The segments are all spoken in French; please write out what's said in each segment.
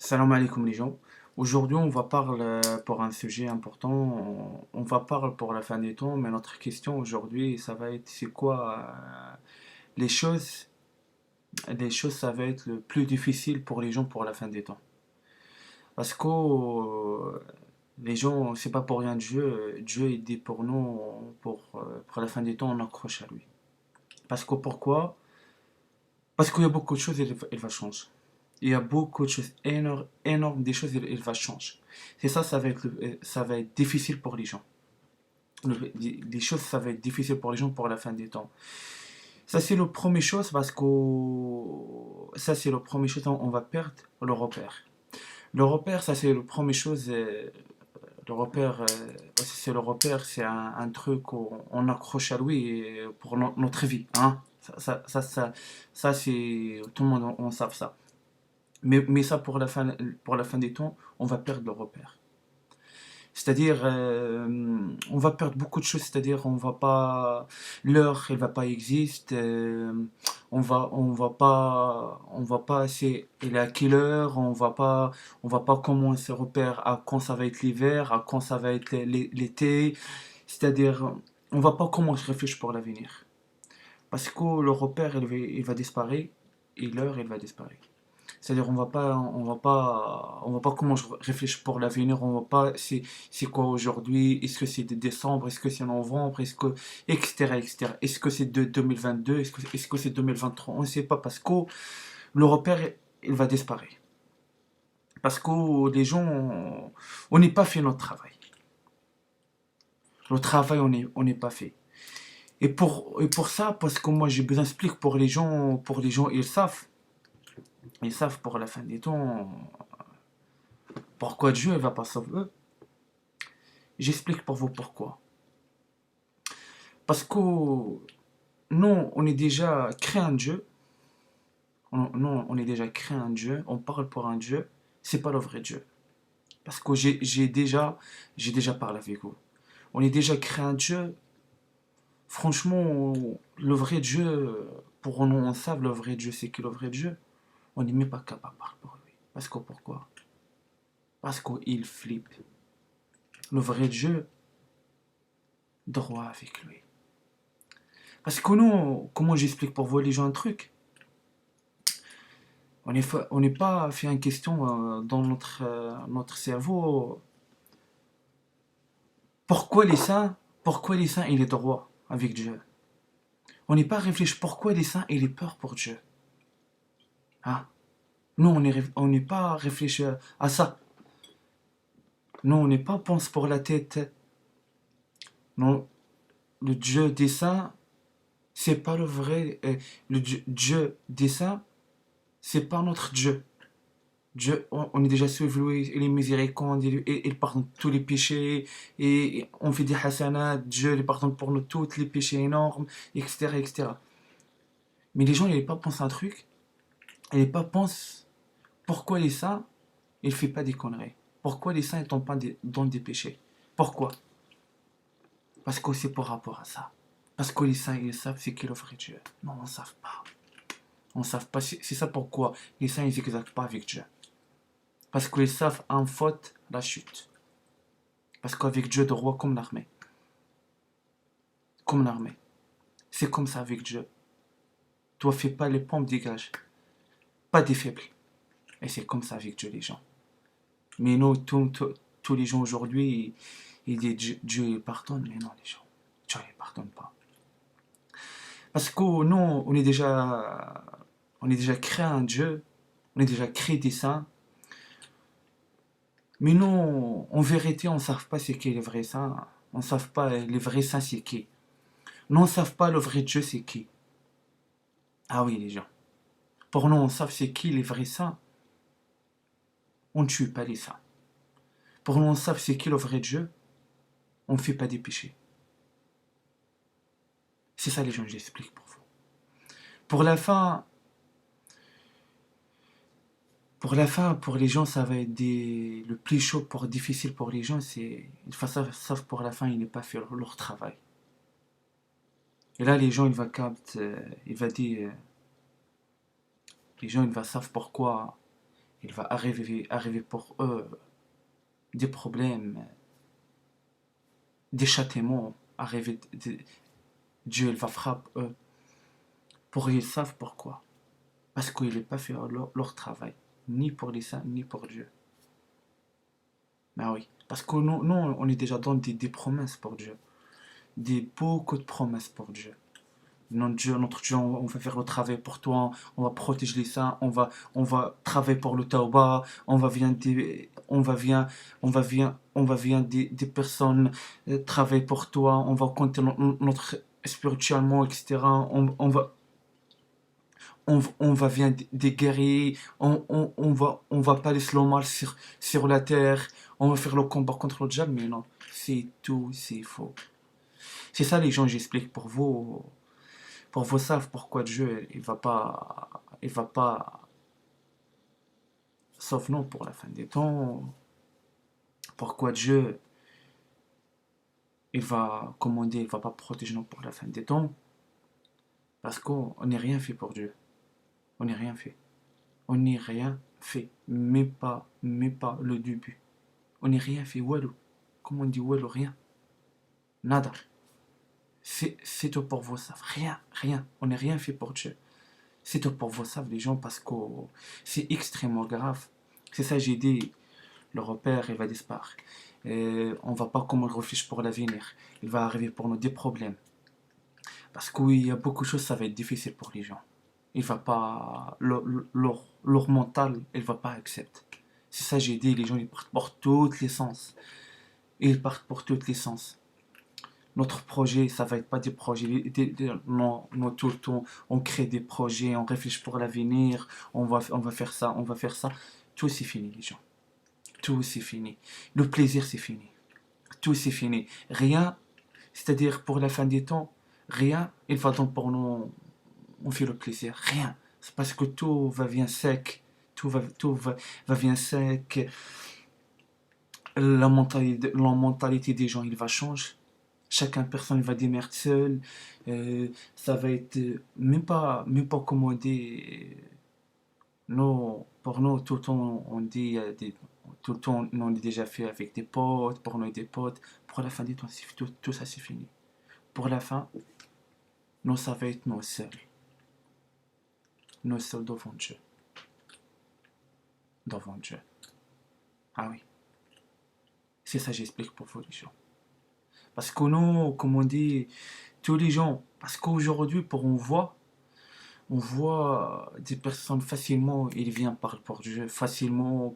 Salam alaikum les gens. Aujourd'hui, on va parler pour un sujet important. On va parler pour la fin des temps, mais notre question aujourd'hui, ça va être c'est quoi les choses, ça va être le plus difficile pour les gens pour la fin des temps. Parce que les gens, c'est pas pour rien Dieu il dit pour nous, pour la fin des temps, on accroche à lui. Parce que pourquoi? Parce qu'il y a beaucoup de choses, il va changer. Il y a beaucoup de choses énormes, énormes des choses, il va changer. C'est ça, ça va être difficile pour les gens. Les choses, ça va être difficile pour les gens pour la fin des temps. Ça, c'est le premier chose parce que ça, c'est le premier chose, on va perdre le repère. Le repère, ça, c'est le premier chose. Le repère, c'est le repère, c'est un truc où on accroche à lui pour notre vie. Hein? Ça, c'est tout le monde, on sait ça. Mais ça, pour la fin des temps, on va perdre le repère. C'est-à-dire, on va perdre beaucoup de choses. C'est-à-dire, on va pas, l'heure, elle va pas exister. On va pas, c'est, elle est à quelle heure. On va pas comment on se repère à quand ça va être l'hiver, à quand ça va être l'été. C'est-à-dire, on va pas comment je réfléchis pour l'avenir. Parce que le repère, il va disparaître et l'heure, elle va disparaître. C'est-à-dire, on va pas comment je réfléchis pour l'avenir, on va pas, c'est quoi aujourd'hui, est-ce que c'est de décembre, est-ce que c'est novembre, etc., etc. Est-ce que c'est de 2022, est-ce que c'est 2023, on ne sait pas parce que le repère, il va disparaître. Parce que les gens, on n'est pas fait notre travail. Le travail, on n'est pas fait. Et pour ça, parce que moi, j'ai besoin d'expliquer pour les gens, ils savent pour la fin des temps, pourquoi Dieu ne va pas sauver eux. J'explique pour vous pourquoi. Parce que nous, on est déjà créé un Dieu. Nous, on est déjà créé un Dieu. On parle pour un Dieu. C'est pas le vrai Dieu. Parce que j'ai déjà parlé avec vous. On est déjà créé un Dieu. Franchement, le vrai Dieu, pour nous, on sait le vrai Dieu, c'est qui le vrai Dieu. On n'est même pas capable de parler pour lui. Parce que pourquoi? Parce qu'il flippe. Le vrai Dieu, droit avec lui. Parce que nous, comment j'explique pour vous les gens un truc? On n'est pas fait une question dans notre cerveau. Pourquoi les saints, il est droit avec Dieu? On n'est pas réfléchi pourquoi les saints, il est peur pour Dieu. Hein? Nous, on n'est pas réfléchi à ça. Nous, on n'est pas pense pour la tête. Non, le Dieu des saints, c'est pas le vrai. Le Dieu des saints, c'est pas notre Dieu. Dieu, on est déjà sauvé, lui, il est miséricorde, il pardonne tous les péchés, et on fait des hasanats, Dieu il pardonne pour nous tous les péchés énormes, etc., etc. Mais les gens, ils ne pas pensent à un truc, ils ne pas pensent pourquoi les saints, ils ne font pas des conneries. Pourquoi les saints ne tombent pas dans des péchés? Pourquoi? Parce que c'est par rapport à ça. Parce que les saints, ils savent c'est qui le vrai Dieu. Non, on ne savent pas. On ne savent pas. C'est ça pourquoi les saints, ils n'exactent pas avec Dieu. Parce qu'ils savent en faute la chute. Parce qu'avec Dieu, de roi comme l'armée. Comme l'armée. C'est comme ça avec Dieu. Toi, fais pas les pompes, dégage. Pas des faibles. Et c'est comme ça avec Dieu, les gens. Mais nous, tous les gens aujourd'hui, ils disent Dieu il pardonne. Mais non, les gens. Dieu il pardonne pas. Parce que nous, on est déjà créé un Dieu. On est déjà créé des saints. Mais nous, en vérité, on ne sait pas c'est qui les vrais saints. On ne sait pas les vrais saints c'est qui. Nous, on ne sait pas le vrai Dieu c'est qui. Ah oui, les gens. Pour nous, on sait c'est qui les vrais saints. On ne tue pas les saints. Pour nous, on sait c'est qui le vrai Dieu. On ne fait pas des péchés. C'est ça les gens, j'explique pour vous. Pour la fin, pour les gens, ça va être le plus chaud, difficile pour les gens, c'est sauf pour la fin, ils n'ont pas fait leur travail. Et là, les gens, ils vont capter, les gens, ils vont savoir pourquoi il va arriver pour eux des problèmes, des châtiments, Dieu il va frapper eux. Ils savent pourquoi. Parce qu'ils n'ont pas fait leur travail, ni pour les saints, ni pour Dieu. Mais oui, parce que nous on est déjà dans des promesses pour Dieu. Beaucoup de promesses pour Dieu. Notre Dieu, on va faire le travail pour toi, on va protéger les saints, on va travailler pour le tauba, on va bien des personnes travailler pour toi, on va compter notre spirituellement, etc. On va bien des guerriers, on va pas laisser le mal sur la terre, on va faire le combat contre le diable, mais non, c'est faux. C'est ça les gens, j'explique pour vous savent pourquoi Dieu il va pas, sauf non pour la fin des temps, pourquoi Dieu il va commander, il va pas protéger nous pour la fin des temps, parce qu'on n'est rien fait pour Dieu, on n'est rien fait, on n'est rien fait, mais pas le début, on n'est rien fait, walou, comment on dit walou, rien, nada, c'est tout pour vous savent, rien, on n'est rien fait pour Dieu. C'est tout pour vous savez les gens parce que c'est extrêmement grave. C'est ça j'ai dit, le repère il va disparaître. Et on va pas comme le refuge pour l'avenir. Il va arriver pour nous des problèmes. Parce qu'il y a beaucoup de choses, ça va être difficile pour les gens. Il va pas, leur mental, il va pas accepter. C'est ça j'ai dit, les gens ils partent pour tous les sens. Ils partent pour tous les sens. Notre projet, ça va être pas des projets, non, tout le temps, on crée des projets, on réfléchit pour l'avenir, on va faire ça, on va faire ça. Tout c'est fini, les gens. Tout c'est fini. Le plaisir, c'est fini. Tout c'est fini. Rien, c'est-à-dire pour la fin des temps, rien, il va donc pour nous, on fait le plaisir. Rien. C'est parce que tout va bien sec. Va bien sec. La mentalité des gens, il va changer. Chacun personne va démerder seul, ça va être même pas commandé. Nous, pour nous, tout le temps on dit tout le temps on est déjà fait avec des potes, pour nous des potes. Pour la fin du temps, tout ça c'est fini. Pour la fin, nous ça va être nous seuls devant Dieu, devant Dieu. Ah oui, c'est ça j'explique pour vous les gens. Parce que nous, comme on dit, tous les gens, parce qu'aujourd'hui pour on voit des personnes facilement, ils viennent parler pour Dieu, facilement,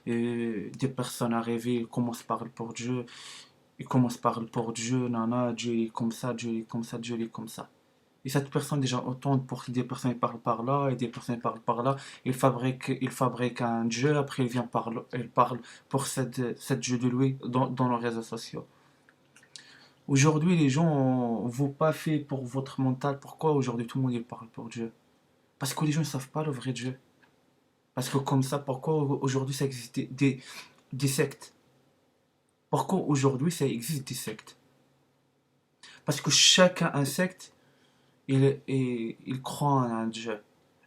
des personnes arrivées, ils commencent par parler pour Dieu, ils commencent par parler pour Dieu, nana, Dieu est comme ça, Dieu est comme ça, Dieu est comme ça. Et cette personne déjà autant pour des personnes qui parlent par là et des personnes qui parlent par là, ils fabriquent un Dieu, après ils parlent pour cette Dieu de lui dans les réseaux sociaux. Aujourd'hui, les gens ne vont pas fait pour votre mental. Pourquoi aujourd'hui tout le monde il parle pour Dieu? Parce que les gens ne savent pas le vrai Dieu. Parce que comme ça, pourquoi aujourd'hui ça existe des sectes? Pourquoi aujourd'hui ça existe des sectes? Parce que chacun un secte, il croit en un Dieu.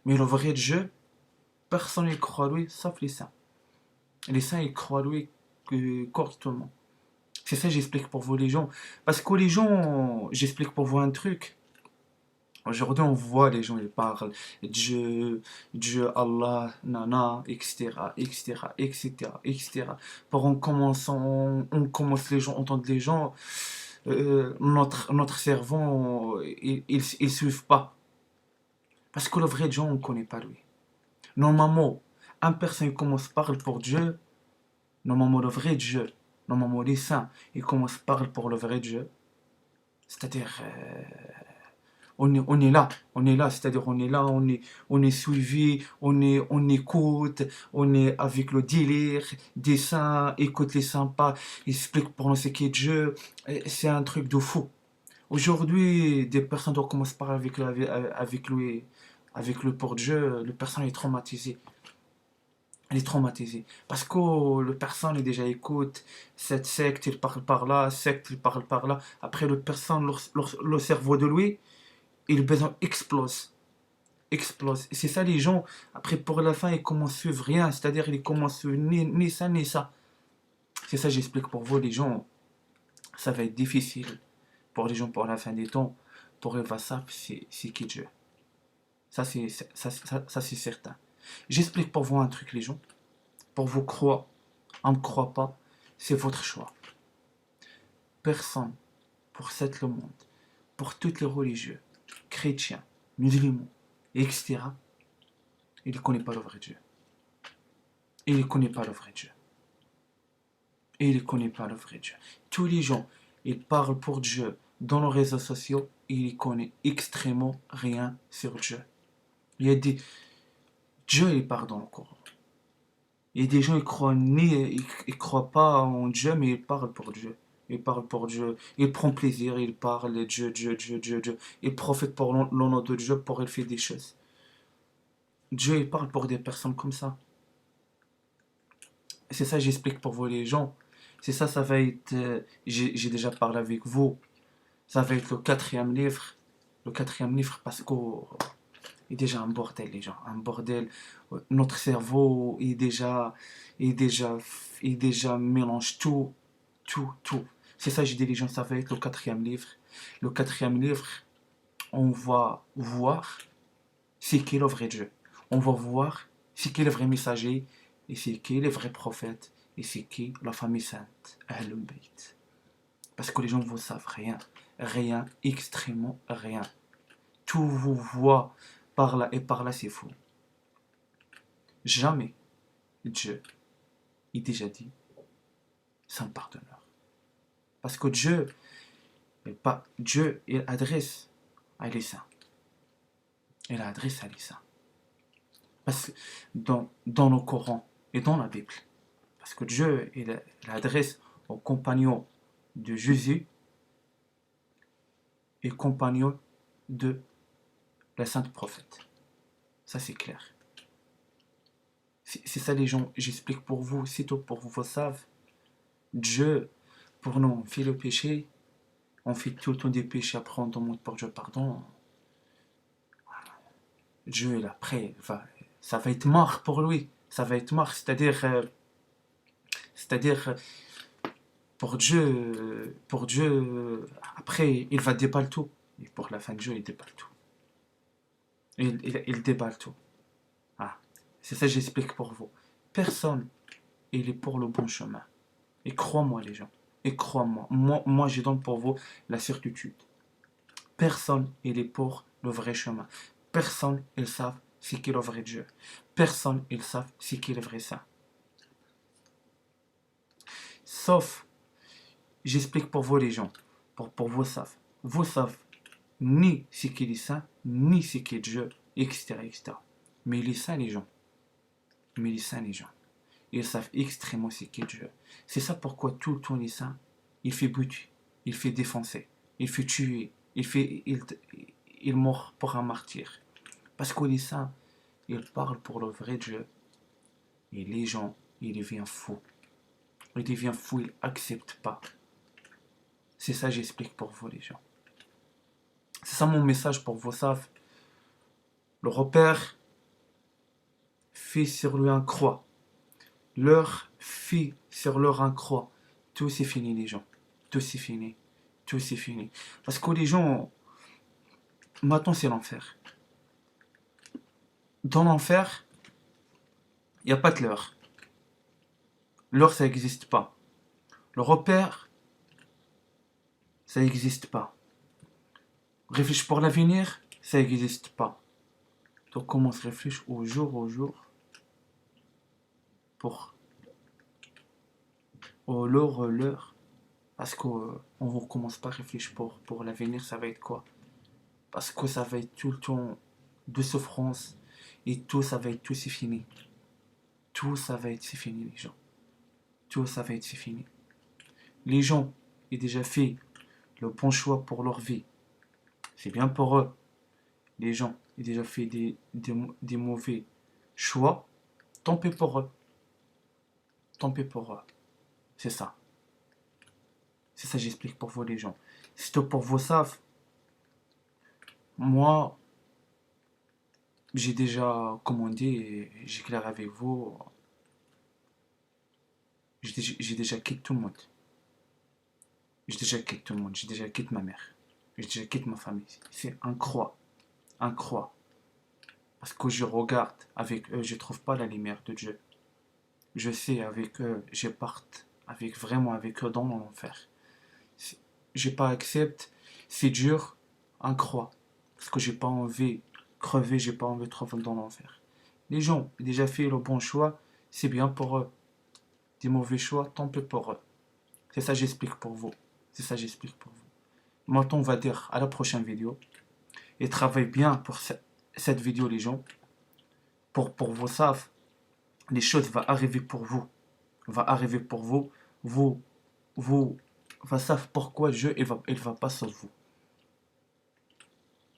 Mais le vrai Dieu, personne ne croit en lui, sauf les saints. Les saints, ils croient en lui correctement. C'est ça que j'explique pour vous les gens. Parce que les gens, j'explique pour vous un truc. Aujourd'hui, on voit les gens, ils parlent Dieu, Dieu, Allah, nana, etc., etc., etc., etc. Pour on commence les gens, entendre les gens, notre cerveau, ils suivent pas. Parce que le vrai Dieu, on ne connaît pas lui. Normalement, une personne commence par pour Dieu, normalement le vrai Dieu, normalement les saints, ils commencent par pour le vrai Dieu. C'est-à-dire, on est là, c'est-à-dire on est là, on est suivi, on écoute, on est avec le délire des saints, écoute les sympas, explique pour nous ce qu'est Dieu, c'est un truc de fou. Aujourd'hui, des personnes doivent commencer par avec lui pour Dieu, le personne est traumatisé. Elle est traumatisée. Parce que le personne est déjà écoute, cette secte, il parle par là, secte, il parle par là. Après, le personne, le cerveau de lui, et le besoin explose. explose. C'est ça les gens, après pour la fin, ils commencent à suivre rien, c'est-à-dire ils commencent à suivre ni ça ni ça. C'est ça j'explique pour vous les gens, ça va être difficile pour les gens pour la fin des temps. Pour eux, ça, c'est qui Dieu. Ça, c'est certain. J'explique pour vous un truc les gens. Pour vous croire, on ne croit pas, c'est votre choix. Personne, pour cette le monde, pour toutes les religieux, chrétiens, musulmans, etc., il ne connaît pas le vrai Dieu. Il ne connaît pas le vrai Dieu. Il ne connaît pas le vrai Dieu. Tous les gens, ils parlent pour Dieu dans les réseaux sociaux, ils ne connaissent extrêmement rien sur Dieu. Il y a des... Dieu, il parle dans le Coran. Il y a des gens, ils croient pas en Dieu, mais ils parlent pour Dieu. Ils parlent pour Dieu. Ils prennent plaisir, ils parlent Dieu, Dieu, Dieu, Dieu, Dieu. Ils profitent pour le nom de Dieu pour faire des choses. Dieu, il parle pour des personnes comme ça. C'est ça, j'explique pour vous les gens. C'est ça, ça va être... j'ai déjà parlé avec vous. Ça va être le quatrième livre. Le quatrième livre parce que... il est déjà un bordel, les gens. Un bordel. Notre cerveau est déjà mélange tout, tout, tout. C'est ça, j'ai dit, les gens, ça va être le quatrième livre. Le quatrième livre, on va voir c'est qui le vrai Dieu. On va voir c'est qui le vrai messager, et c'est qui les vrais prophètes, et c'est qui la famille sainte, Ahlul Bayt. Parce que les gens ne savent rien. Rien, extrêmement rien. Tout vous voit par là et par là, c'est faux. Jamais Dieu, il déjà dit, sans partenaire. Parce que Dieu, il adresse à les saints. Il adresse à les saints. Parce que dans le Coran et dans la Bible, parce que Dieu, il adresse aux compagnons de Jésus et compagnons de la sainte prophète. Ça, c'est clair. C'est ça, les gens, j'explique pour vous, c'est tout pour vous savez. Dieu, pour nous, on fait le péché, on fait tout le temps des péchés, après on demande pour Dieu pardon. Dieu, après, ça va être mort pour lui. Ça va être mort, c'est-à-dire pour Dieu, après, il va déballer tout. Et pour la fin de Dieu, il déballe tout. Il déballe tout. Ah, c'est ça que j'explique pour vous. Personne, il est pour le bon chemin. Et crois-moi, les gens. Et crois-moi. Moi, je donne pour vous la certitude. Personne, il est pour le vrai chemin. Personne, ils savent c'est qui le vrai Dieu. Personne, ils savent c'est qui le vrai saint. Sauf, j'explique pour vous les gens, pour vous savent. Vous savez ni c'est qui est saint, ni c'est qui est Dieu, etc., etc. Mais les saints, les gens. Mais les saints, les gens. Ils savent extrêmement ce qu'est Dieu. C'est ça pourquoi tout le temps les saints, il fait buter, il fait défoncer, il fait tuer, il mord pour un martyr. Parce que les saints, ils parlent pour le vrai Dieu. Et les gens, ils deviennent fous. Ils deviennent fous, ils n'acceptent pas. C'est ça j'explique pour vous les gens. C'est ça mon message pour vous savez. Le repère fait sur lui un croix. Leur fit sur leur un croix. Tout c'est fini les gens. Tout c'est fini. Tout c'est fini. Parce que les gens, maintenant c'est l'enfer. Dans l'enfer, il n'y a pas de l'heure. L'heure ça n'existe pas. Le repère, ça n'existe pas. Réfléchir pour l'avenir, ça n'existe pas. Donc commence à réfléchir au jour, pour l'heure. Parce qu'on ne commence pas à réfléchir pour l'avenir, ça va être quoi? Parce que ça va être tout le temps de souffrance. Et tout, ça va être tout, c'est fini. Tout, ça va être, c'est fini, les gens. Tout, ça va être, c'est fini. Les gens, ils ont déjà fait le bon choix pour leur vie. C'est bien pour eux. Les gens, ils ont déjà fait des mauvais choix. Tant pis pour eux. Tant pis pour eux. C'est ça. C'est ça, j'explique pour vous, les gens. C'est tout pour vous savez. Moi, J'ai déjà commandé et j'ai clair avec vous, j'ai déjà quitté tout le monde. J'ai déjà quitté tout le monde, j'ai déjà quitté ma mère. J'ai déjà quitté ma famille. C'est incroyable. Parce que je regarde avec eux, je trouve pas la lumière de Dieu. Je sais avec eux, je parte avec vraiment avec eux dans l'enfer. J'ai pas accepté, c'est dur, incroyable. Parce que j'ai pas envie crever, j'ai pas envie de trouver dans l'enfer. Les gens ont déjà fait le bon choix, c'est bien pour eux. Des mauvais choix, tant pis pour eux. C'est ça j'explique pour vous. C'est ça j'explique pour vous. Maintenant on va dire à la prochaine vidéo. Et travaille bien pour cette vidéo les gens. Pour vous savent, les choses vont arriver pour vous. Va arriver pour vous. Vous, vous, va savoir pourquoi Dieu il va pas sauver vous.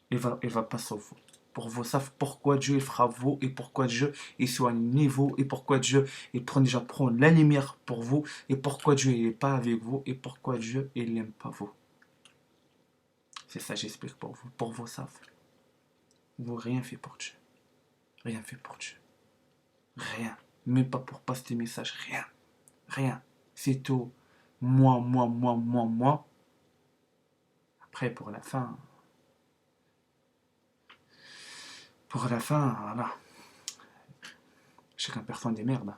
Il va pas sauver vous. Pour vous savez pourquoi Dieu il fera vous et pourquoi Dieu il soigne vous et pourquoi Dieu il prend déjà prend la lumière pour vous et pourquoi Dieu il est pas avec vous et pourquoi Dieu il n'aime pas vous. C'est ça j'explique pour vous. Pour vous savez. Vous rien fait pour Dieu. Rien fait pour Dieu. Rien. Même pas pour passer des messages. Rien. Rien. C'est tout. Moi. Après pour la fin, voilà. Chacun personne des merdes.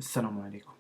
Salam alaikum.